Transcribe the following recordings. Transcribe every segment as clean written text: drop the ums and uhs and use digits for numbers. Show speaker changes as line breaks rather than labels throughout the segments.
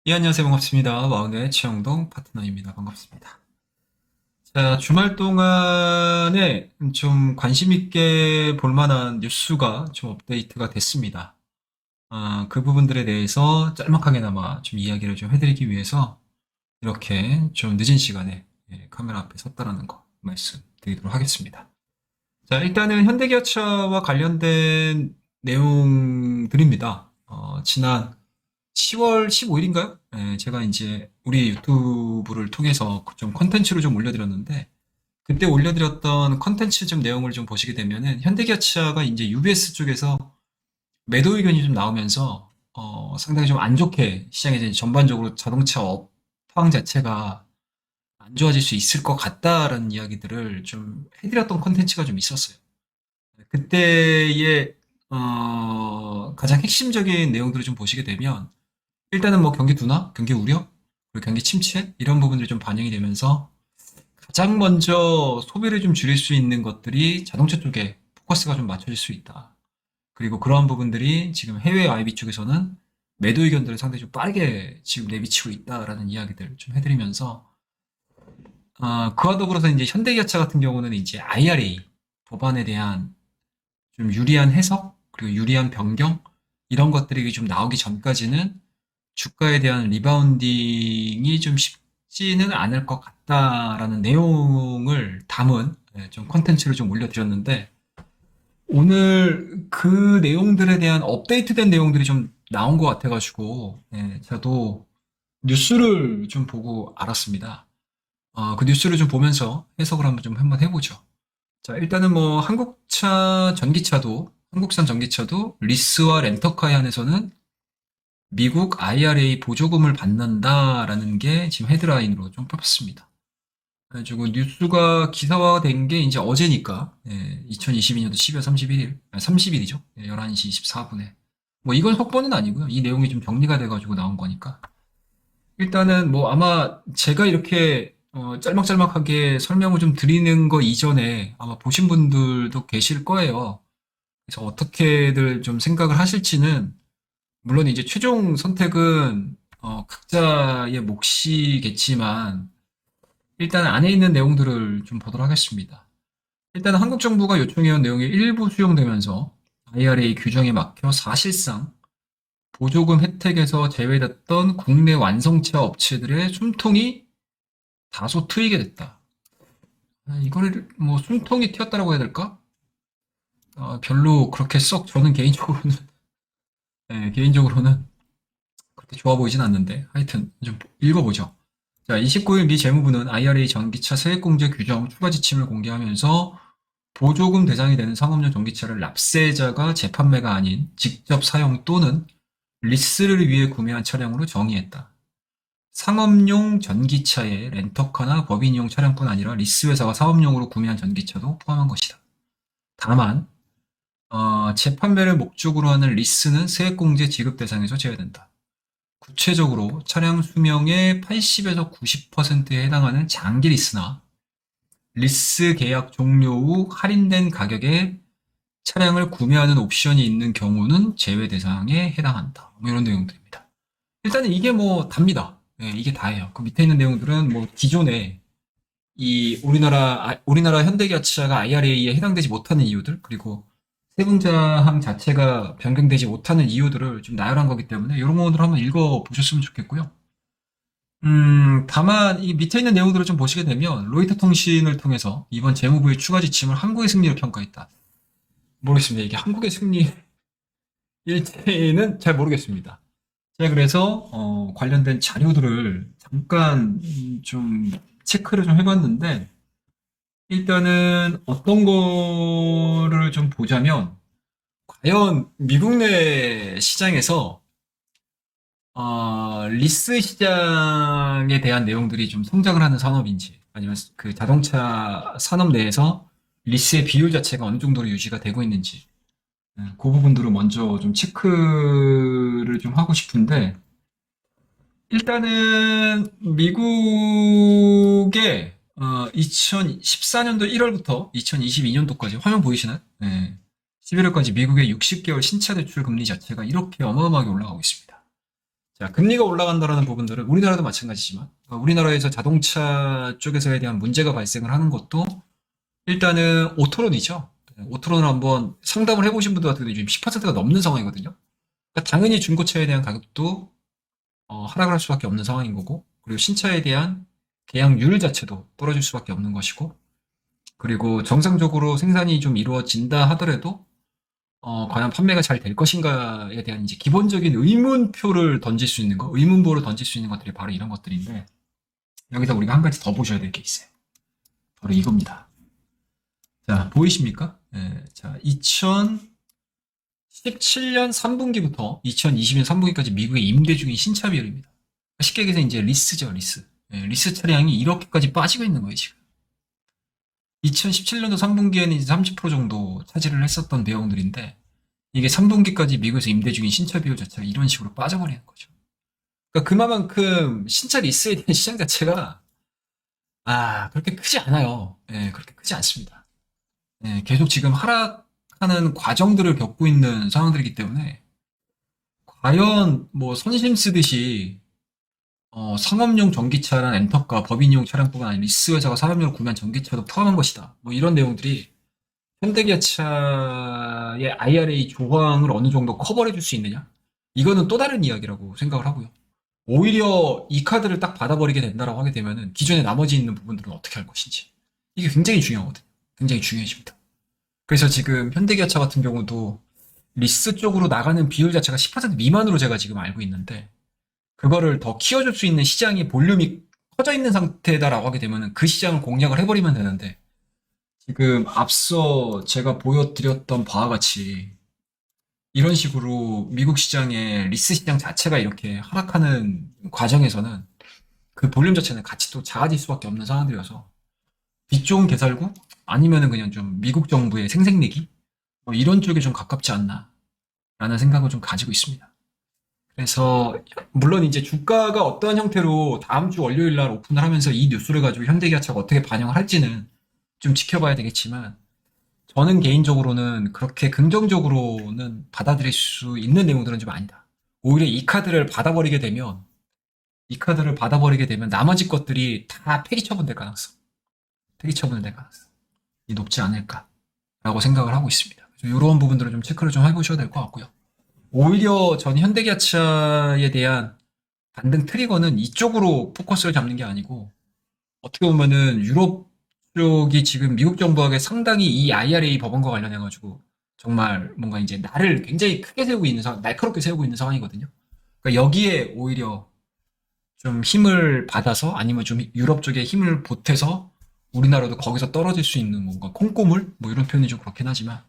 예, 안녕하세요. 반갑습니다. 와운의 최영동 파트너입니다. 반갑습니다. 자, 주말 동안에 좀 관심 있게 볼 만한 뉴스가 좀 업데이트가 됐습니다. 그 부분들에 대해서 짤막하게나마 좀 이야기를 좀 해드리기 위해서 이렇게 좀 늦은 시간에 카메라 앞에 섰다라는 거 말씀드리도록 하겠습니다. 자, 일단은 현대기아차와 관련된 내용들입니다. 지난 10월 15일인가요? 제가 이제 우리 유튜브를 통해서 좀 컨텐츠를 좀 올려드렸는데, 그때 올려드렸던 컨텐츠 좀 내용을 좀 보시게 되면은, 현대기아차가 이제 UBS 쪽에서 매도 의견이 좀 나오면서, 상당히 좀 안 좋게 시장에 이제 전반적으로 자동차 업황 자체가 안 좋아질 수 있을 것 같다라는 이야기들을 좀 해드렸던 컨텐츠가 좀 있었어요. 그때의, 가장 핵심적인 내용들을 좀 보시게 되면, 일단은 뭐 경기 둔화, 경기 우려, 그리고 경기 침체 이런 부분들이 좀 반영이 되면서 가장 먼저 소비를 좀 줄일 수 있는 것들이 자동차 쪽에 포커스가 좀 맞춰질 수 있다. 그리고 그러한 부분들이 지금 해외 IB 쪽에서는 매도 의견들을 상당히 좀 빠르게 지금 내비치고 있다라는 이야기들 좀 해드리면서 그와 더불어서 이제 현대기아차 같은 경우는 이제 IRA 법안에 대한 좀 유리한 해석 그리고 유리한 변경 이런 것들이 좀 나오기 전까지는 주가에 대한 리바운딩이 좀 쉽지는 않을 것 같다라는 내용을 담은 좀 컨텐츠를 좀 올려드렸는데 오늘 그 내용들에 대한 업데이트된 내용들이 좀 나온 것 같아가지고 저도 뉴스를 좀 보고 알았습니다. 그 뉴스를 좀 보면서 해석을 한번 해보죠. 자, 일단은 뭐 한국산 전기차도 리스와 렌터카에 한해서는 미국 IRA 보조금을 받는다라는 게 지금 헤드라인으로 좀 뽑혔습니다. 그래가지고 뉴스가 기사화된 게 이제 어제니까 2022년도 12월 31일, 30일이죠. 11시 24분에. 뭐 이건 속보는 아니고요. 이 내용이 좀 정리가 돼가지고 나온 거니까. 일단은 뭐 아마 제가 이렇게 짤막짤막하게 설명을 좀 드리는 거 이전에 아마 보신 분들도 계실 거예요. 그래서 어떻게들 좀 생각을 하실지는 물론 이제 최종 선택은 각자의 몫이겠지만 일단 안에 있는 내용들을 좀 보도록 하겠습니다. 일단 한국 정부가 요청해온 내용이 일부 수용되면서 IRA 규정에 막혀 사실상 보조금 혜택에서 제외됐던 국내 완성차 업체들의 숨통이 다소 트이게 됐다. 이거를 뭐 숨통이 튀었다라고 해야 될까? 별로 그렇게 썩 저는 개인적으로는 개인적으로는 그렇게 좋아 보이진 않는데 하여튼 좀 읽어보죠. 자, 29일 미 재무부는 IRA 전기차 세액공제 규정 추가 지침을 공개하면서 보조금 대상이 되는 상업용 전기차를 납세자가 재판매가 아닌 직접 사용 또는 리스를 위해 구매한 차량으로 정의했다. 상업용 전기차에 렌터카나 법인용 차량뿐 아니라 리스 회사가 사업용으로 구매한 전기차도 포함한 것이다. 다만 재판매를 목적으로 하는 리스는 세액공제 지급 대상에서 제외된다. 구체적으로 차량 수명의 80에서 90%에 해당하는 장기 리스나 리스 계약 종료 후 할인된 가격에 차량을 구매하는 옵션이 있는 경우는 제외 대상에 해당한다. 뭐 이런 내용들입니다. 일단은 이게 뭐 답니다. 이게 다예요. 그 밑에 있는 내용들은 뭐 기존에 이 우리나라 현대기아차가 IRA에 해당되지 못하는 이유들 그리고 세분자항 자체가 변경되지 못하는 이유들을 좀 나열한 거기 때문에 이런 부분들을 한번 읽어보셨으면 좋겠고요. 다만 이 밑에 있는 내용들을 좀 보시게 되면 로이터 통신을 통해서 이번 재무부의 추가 지침을 한국의 승리로 평가했다. 모르겠습니다. 이게 한국의 승리일지는 잘 모르겠습니다. 제가 그래서 관련된 자료들을 잠깐 좀 체크를 좀 해봤는데 일단은 어떤 거를 좀 보자면 과연 미국 내 시장에서 리스 시장에 대한 내용들이 좀 성장을 하는 산업인지, 아니면 그 자동차 산업 내에서 리스의 비율 자체가 어느 정도로 유지가 되고 있는지, 그 부분들을 먼저 좀 체크를 좀 하고 싶은데, 일단은 미국의 2014년도 1월부터 2022년도까지 화면 보이시나요? 네. 11월까지 미국의 60개월 신차 대출 금리 자체가 이렇게 어마어마하게 올라가고 있습니다. 자, 금리가 올라간다라는 부분들은 우리나라도 마찬가지지만, 우리나라에서 자동차 쪽에서에 대한 문제가 발생을 하는 것도 일단은 오토론이죠. 오토론을 한번 상담을 해보신 분들 같은 경우에 지금 10%가 넘는 상황이거든요. 그러니까 당연히 중고차에 대한 가격도 하락을 할 수밖에 없는 상황인 거고, 그리고 신차에 대한 계약률 자체도 떨어질 수밖에 없는 것이고, 그리고 정상적으로 생산이 좀 이루어진다 하더라도 과연 판매가 잘 될 것인가에 대한 이제 기본적인 의문표를 던질 수 있는 거, 의문부호를 던질 수 있는 것들이 바로 이런 것들인데, 여기서 우리가 한 가지 더 보셔야 될 게 있어요. 바로 이겁니다. 자, 보이십니까? 자, 2017년 3분기부터 2020년 3분기까지 미국의 임대 중인 신차 비율입니다. 쉽게 얘기해서 이제 리스죠, 리스. 리스 차량이 이렇게까지 빠지고 있는 거예요, 지금. 2017년도 3분기에는 이제 30% 정도 차지를 했었던 내용들인데, 이게 3분기까지 미국에서 임대 중인 신차 비율 자체가 이런 식으로 빠져버리는 거죠. 그러니까 그만큼 신차 리스에 대한 시장 자체가, 그렇게 크지 않아요. 그렇게 크지 않습니다. 계속 지금 하락하는 과정들을 겪고 있는 상황들이기 때문에, 과연 뭐 선심 쓰듯이 상업용 전기차란 엔터카, 법인용 차량뿐만 아니라 리스 회사가 사업용으로 구매한 전기차도 포함한 것이다. 뭐 이런 내용들이 현대기아차의 IRA 조항을 어느 정도 커버해 줄 수 있느냐? 이거는 또 다른 이야기라고 생각을 하고요. 오히려 이 카드를 딱 받아버리게 된다라고 하게 되면은 기존에 나머지 있는 부분들은 어떻게 할 것인지. 이게 굉장히 중요하거든요. 굉장히 중요해집니다. 그래서 지금 현대기아차 같은 경우도 리스 쪽으로 나가는 비율 자체가 10% 미만으로 제가 지금 알고 있는데, 그거를 더 키워줄 수 있는 시장이 볼륨이 커져 있는 상태다라고 하게 되면은 그 시장을 공략을 해버리면 되는데, 지금 앞서 제가 보여드렸던 바와 같이 이런 식으로 미국 시장의 리스 시장 자체가 이렇게 하락하는 과정에서는 그 볼륨 자체는 같이 또 작아질 수밖에 없는 상황들이어서 빛 좋은 개살구 아니면은 그냥 좀 미국 정부의 생색내기 뭐 이런 쪽에 좀 가깝지 않나라는 생각을 좀 가지고 있습니다. 그래서 물론 이제 주가가 어떠한 형태로 다음 주 월요일 날 오픈을 하면서 이 뉴스를 가지고 현대기아차가 어떻게 반영을 할지는 좀 지켜봐야 되겠지만, 저는 개인적으로는 그렇게 긍정적으로는 받아들일 수 있는 내용들은 좀 아니다. 오히려 이 카드를 받아버리게 되면 나머지 것들이 다 폐기 처분될 가능성, 폐기 처분될 가능성이 높지 않을까라고 생각을 하고 있습니다. 이런 부분들을 좀 체크를 좀 해보셔야 될 것 같고요. 오히려 전 현대기아차에 대한 반등 트리거는 이쪽으로 포커스를 잡는 게 아니고, 어떻게 보면은 유럽 쪽이 지금 미국 정부하고 상당히 이 IRA 법안과 관련해가지고 정말 뭔가 이제 날을 굉장히 크게 세우고 있는 상황, 날카롭게 세우고 있는 상황이거든요. 그러니까 여기에 오히려 좀 힘을 받아서 아니면 좀 유럽 쪽에 힘을 보태서 우리나라도 거기서 떨어질 수 있는 뭔가 콩고물? 뭐 이런 표현이 좀 그렇긴 하지만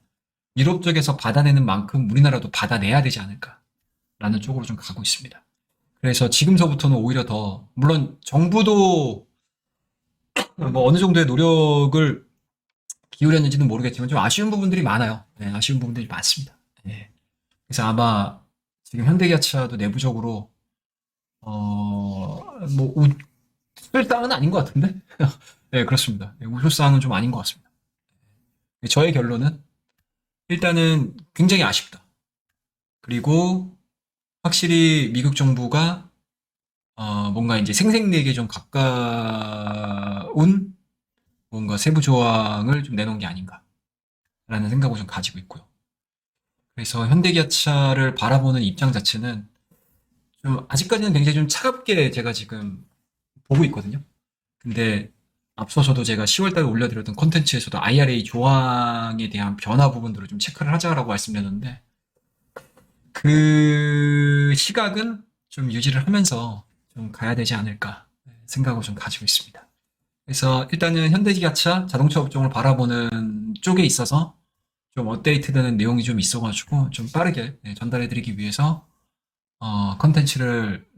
유럽 쪽에서 받아내는 만큼 우리나라도 받아내야 되지 않을까라는 쪽으로 좀 가고 있습니다. 그래서 지금서부터는 오히려 더, 물론 정부도 뭐 어느 정도의 노력을 기울였는지는 모르겠지만 좀 아쉬운 부분들이 많아요. 아쉬운 부분들이 많습니다. 그래서 아마 지금 현대기아차도 내부적으로 뭐 우술사항은 아닌 것 같은데? 네, 그렇습니다. 우술사항은 좀 아닌 것 같습니다. 저의 결론은 일단은 굉장히 아쉽다. 그리고 확실히 미국 정부가 뭔가 이제 생색내기에 좀 가까운 뭔가 세부 조항을 좀 내놓은 게 아닌가라는 생각을 좀 가지고 있고요. 그래서 현대기아차를 바라보는 입장 자체는 좀 아직까지는 굉장히 좀 차갑게 제가 지금 보고 있거든요. 근데 앞서서도 제가 10월달에 올려드렸던 콘텐츠에서도 IRA 조항에 대한 변화 부분들을 좀 체크를 하자라고 말씀드렸는데, 그 시각은 좀 유지를 하면서 좀 가야 되지 않을까 생각을 좀 가지고 있습니다. 그래서 일단은 현대기아차 자동차 업종을 바라보는 쪽에 있어서 좀 업데이트되는 내용이 좀 있어가지고 좀 빠르게 전달해드리기 위해서 컨텐츠를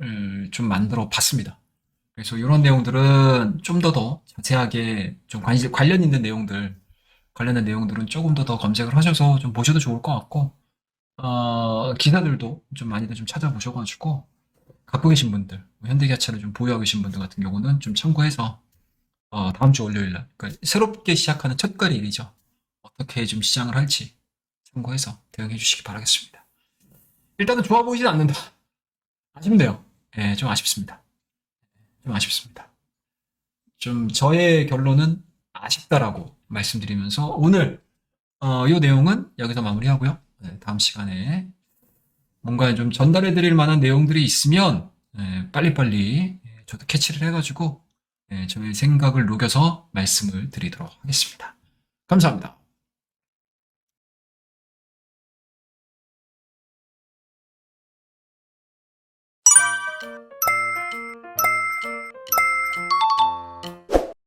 좀 만들어 봤습니다. 그래서 이런 내용들은 좀 더 자세하게 좀 관련 있는 내용들, 관련된 내용들은 조금 더 검색을 하셔서 좀 보셔도 좋을 것 같고, 기사들도 좀 많이들 좀 찾아보셔가지고, 갖고 계신 분들, 현대기아차를 좀 보유하고 계신 분들 같은 경우는 좀 참고해서, 다음 주 월요일 날, 그러니까 새롭게 시작하는 첫날일이죠. 어떻게 좀 시장을 할지 참고해서 대응해 주시기 바라겠습니다. 일단은 좋아 보이진 않는다. 아쉽네요. 예, 좀 아쉽습니다. 좀 아쉽습니다. 좀 저의 결론은 아쉽다라고 말씀드리면서 오늘 이 내용은 여기서 마무리하고요. 네, 다음 시간에 뭔가 좀 전달해 드릴 만한 내용들이 있으면 빨리빨리 저도 캐치를 해가지고 저의 생각을 녹여서 말씀을 드리도록 하겠습니다. 감사합니다.